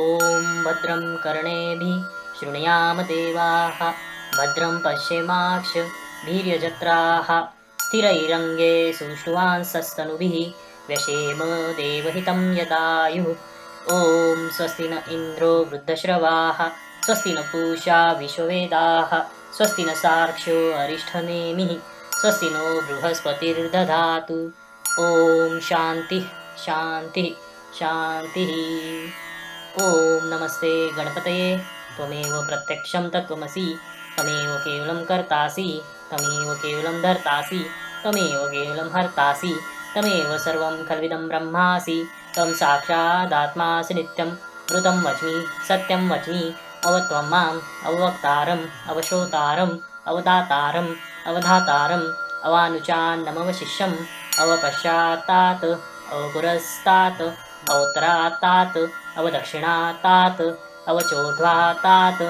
ॐ भद्रं कर्णेभिः शृणुयाम देवाः भद्रं पश्येमाक्षभिर्यजत्राः स्थिरैरङ्गे सुष्ठुवांसस्तनुभिः व्यशेम देवहितं यदायुः। ॐ स्वस्ति न इन्द्रो वृद्धश्रवाः स्वस्ति न पूषा विश्ववेदाः स्वस्ति न सार्क्ष्यो अरिष्ठनेमिः स्वस्ति नो बृहस्पतिर्दधातु। ॐ शान्तिः शान्तिः शान्तिः। ॐ नमस्ते गणपतये त्वमेव प्रत्यक्षं तत्त्वमसि त्वमेव केवलं कर्तासि त्वमेव केवलं धर्तासि त्वमेव केवलं हर्तासि त्वमेव सर्वं खल्विदं ब्रह्मासि त्वं साक्षादात्मासि नित्यं ऋतं वच्मि सत्यं वच्मि अवत्वं माम् अववक्तारम् अवशोतारम् अवदातारम् अवधातारम् अवानुचान्नमवशिष्यम् अवपश्चात्तात् अवपुरस्तात् अवोत्तरात्तात् अवदक्षिणात्तात् अवचोर्ध्वात्तात्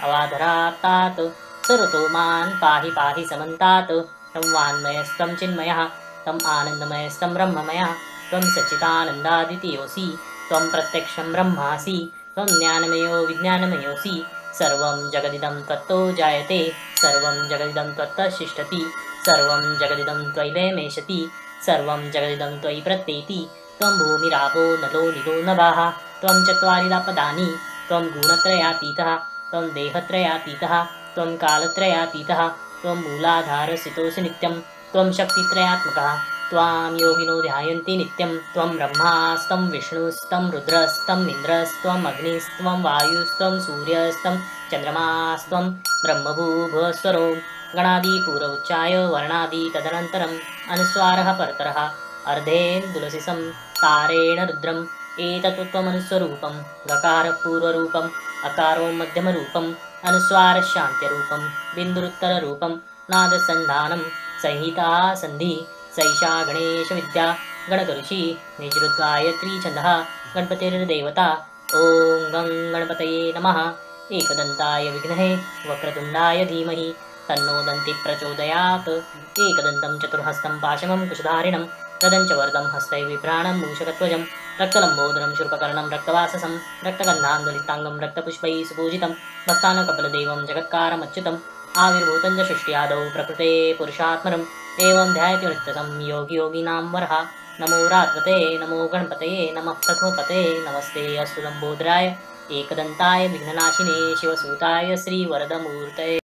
अवाधरात्तात् सर्वतो मान् पाहि पाहि समन्तात्। तं वाङ्मयस्तं चिन्मयः तं आनन्दमयस्तं ब्रह्ममयः त्वं सच्चिदानन्दादितीयोऽसि त्वं प्रत्यक्षं ब्रह्मासि त्वं ज्ञानमयो विज्ञानमयोऽसि सर्वं जगदिदं त्वत्तो जायते सर्वं जगदिदं त्वत्तः शिष्टति सर्वं जगदिदं त्वयैवेमेशति सर्वं जगदिदं त्वयि प्रत्येति त्वं भूमिरापो नलो निलो नभाः त्वं चत्वारिदा पदानि त्वं गुणत्रयातीतः त्वं देहत्रयातीतः त्वं कालत्रयातीतः त्वं मूलाधारस्थितोऽसि नित्यं त्वं शक्तित्रयात्मकः त्वां योगिनो ध्यायन्ति नित्यं त्वं ब्रह्मास्तं विष्णुस्तं रुद्रस्तं इन्द्रस्त्वम् अग्निस्त्वं वायुस्त्वं सूर्यस्तं चन्द्रमास्त्वं ब्रह्मभूभुवस्वरो गणादिपूर्वोच्चाय वर्णादि तदनन्तरम् अनुस्वारः परतरः अर्धेन्दुलसिसं तारेण रुद्रम् एतत्त्वमनुस्वरूपं गकारपूर्वरूपम् अकारो मध्यमरूपम् अनुस्वारशान्त्यरूपं बिन्दुरुत्तररूपं नादसन्धानं संहिता सन्धि सैषा गणेशविद्या गणकऋषि निजृद्गायत्री छन्दः गणपतिर्देवता। ॐ गं गणपतये नमः। एकदन्ताय विघ्नहे वक्रतुण्डाय धीमहि तन्नो दन्तिः प्रचोदयात्। एकदन्तं चतुर्हस्तं पाशमं कुशधारिणं गदं च वरदं हस्तैर्बिभ्राणं मूषकध्वजं रक्तलम्बोदरं शूर्पकर्णं रक्तवाससं रक्तगन्धान्दलिताङ्गं रक्तपुष्पैः सुपूजितं भक्तानकपलदेवं जगत्कारमच्युतम् आविर्भूतं च सृष्ट्यादौ प्रकृते पुरुषात्मनम् एवं ध्यायति नित्यं योगी योगिनां वरः। नमो रात्मते नमो गणपतये नमः प्रथमपते नमस्ते अस्तु लम्बोदराय एकदन्ताय विघ्ननाशिने शिवसूताय श्रीवरदमूर्तये।